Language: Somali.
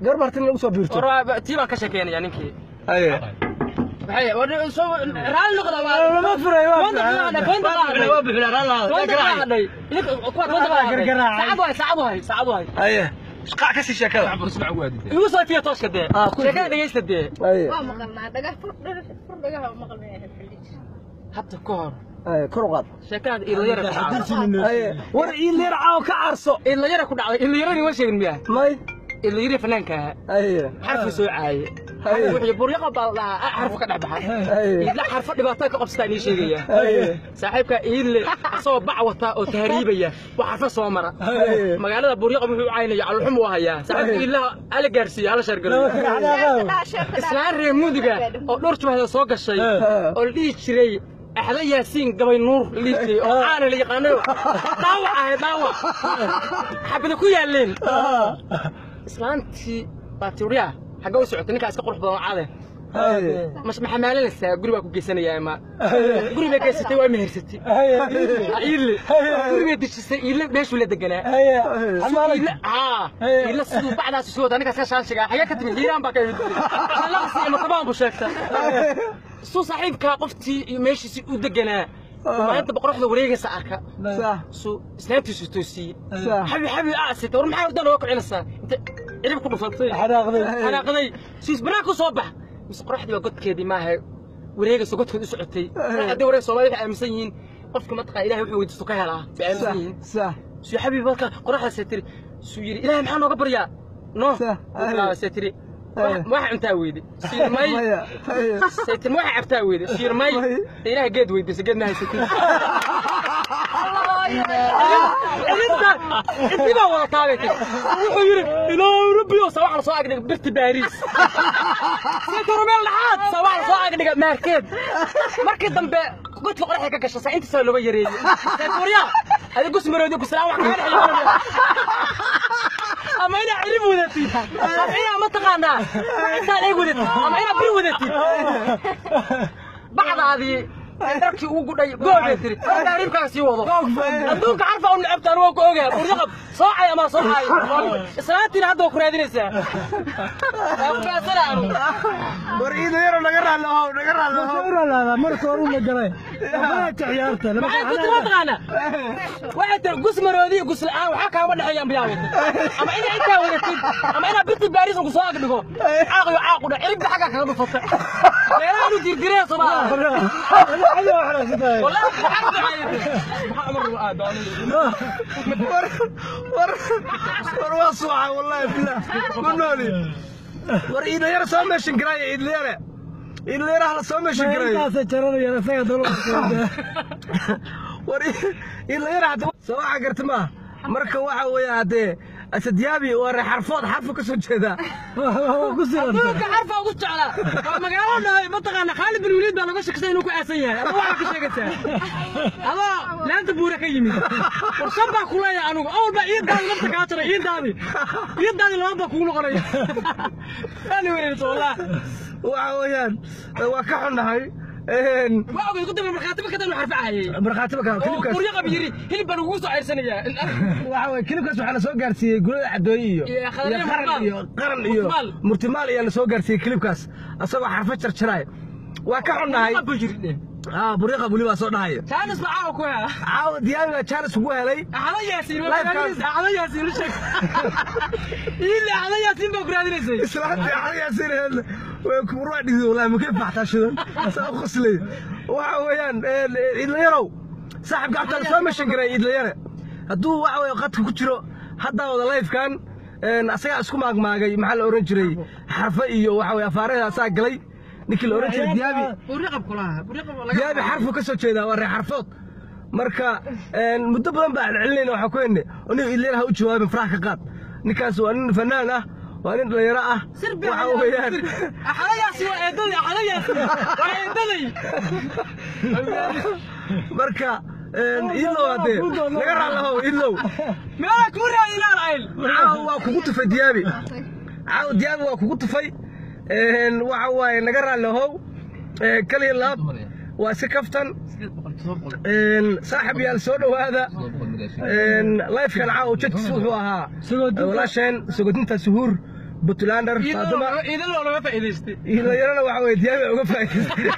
قرب مرتين لو صبرت ورا تيبا كشكين يعني كي اي waxay wada soo raal noqda ما فري wada اي شقع كسي شكل اسمع وادي igu soo fiya tooska de sheekada dhageysta de waa maqalnaa dhaga furdagaha maqalnaa hadda ka hor اي كرقاد sheekada ilo yar ka dhacday اي ور إيل يرعى وكعرسو ilo yar ku dhacday ilo yar ma sheegin miyaa ماي ilo yar fanaanka اي xarfu soo caayay wixii buryaqa baa xarfu ka dhaxbaxay ila xarfu dhibaato ka qabstaa inii sheegaya saaxiibka iile soo bac wata oo tahriibaya wax xarfu soo mara magaalada buryaqa wuxuu caynaya alxum waa hayaa saaxiibka ilaha ala gaarsiyo ala shargalo islaan reer mudiga oo dhowr jumada soo gashay oo la dhigi jiray أحد ياسين قبل نور اللي أنا اللي قانو داوع حبنا كويا لين إسلامتي باتوريا حاجة وسعتني كأس قرح بضاعة مش محمل لسه قريبك وجسنا يا إما قريبك جستي وامهر ستي إيل قريبك تشتي إيل ليش ولا دجنا إيل السود بعد السود أنا كأس شان شجع حاجة كتير هيران بقى لا بس ما طبعا بشكل سو صاحبك قفتي ماشي ودجنا ما أنت بقرح له وريجة ساعك صح سو سنابتي ستوسي صح حبي أسيت ورم حاول ده واقع نصا أنت إيه بكون مفلطي أنا قضي سيس براكو صباح بس قرحتي وقت كذي معها وريجة سقطت في سعتي هذا وريجة صومالي عمسيين قفك ما تقع إلهي وحوي تسكها لها بعمسيين صح سو حبي بقى قرحة ستري سو يري إلهي محنا قبر يا نو لا ستري ما أنت ويدي سير ماي ستر ما أنت ويدي سير ماي إلهي قد ويدي سجدنا ستري انت ما والله طابتي ويري الى ربي صباح على صاعق برت باريس سيت رمال لحد صباح على صاعق ماركيد markii dambe qod la qorxay ka gashay inta soo looga yareeyay saatoriya hada gus maroodi ku salaam wax ka xilay ama ina cilib wadati ina ma taqaana inta ay wadati ama ina bir wadati bacdaadii darkii ugu gudhay goobetri taariifkaasi wado adduunka carfa oo lacabtaan waa ku ogaa burqab soocay ama soocay islaantina hadda ku raadinaysaa waa salaam وريده يرو laga raalo marka hore ma galay ma ciyaarta lama taqaana waxa tar gus maroodi gus la'aan waxa ka wada xayaan biyaaway ama ina inta wadatid ama ina birti baaris ku soo agdhigo caaqyo caaqudha ciribta xaga kaga dhufatay meelaha dirdireen Soomaaliya والله حق عيبي محمد رؤاد ور وصوعه والله بالله منولي ورينا يرى سامي شنكراي إدليرة إدليرة على سامي شنكراي أنت سجرنا يا رفيق دولار وري إدليرة حتى سواء قرت ما مركب واحد ويا هذا أسديابي وري حرف كسر كذا أنت حرفه وقلت على ما قالوا ما تغنى خالد بن وليد بلا قش كسين وكو أسيا أنا واحد كشجته هذا لا أنت بورك يمي وصبح كلها أنا أول ما يدان نفسك عشرة يدان الوضع كله قريب أنا وين والله وعويان وكحنا هاي واو يقدم المرخاتب كذا نحرفها هي مرخاتب كذا كلبكاس وريقه بيري هلب بان ugu soo ceyrsanaya waxa كلبكاس waxa la soo gaarsiiyay gurada cadooyiyo qaran iyo murtimaal ayaa la soo gaarsiiyay كلبكاس asagoo xarfo jarjaray waa ka xunahay buriqa buli waa soo dhahay jaanis baa ku haa caaw diyaariga jaanis ugu helay axada yaasiin sheeg ila axada yaasiin baa guraadinaysay islaanta axada yaasiin way ku raadiyay wallahi ma ka baxtaashidan soo qoslay waxa weeyaan idlayarow saaxibka afta soo meeshan garay idlayare haduu waxa weey qadka ku jiro hadda wada live-kan asaga isku maagmaagay maxaa la oran jiray xarfo iyo waxa weey afaarada asaa galay ninkii la oran jiray diyaabi xarfu ka soo jeeda waa xarfood marka muddo badan baa celinayna waxa ku henne inuu idlayaraha u jawaabin farax ka qaad ninkaas waa nin fanaan ah waa nin dhalinyaro ah waxa weeyaan axadayaasi waa eedadii waa eedadii marka إلو هذا نقرأ له إلو مالك مرة إلى العيل عاو كوكو تفي ديابي عاو ديابي وكوكو تفي وعاو نقرأ له كلي اللاب وسكفتن صاحب يالسودو هذا لايف كان عاو جت سوحوها ولا شين سوقتنت سهور بطلاندر فاطمه إذا لو ما فائدتي إذا يرانا وحوي ديابي uga faa'iideystay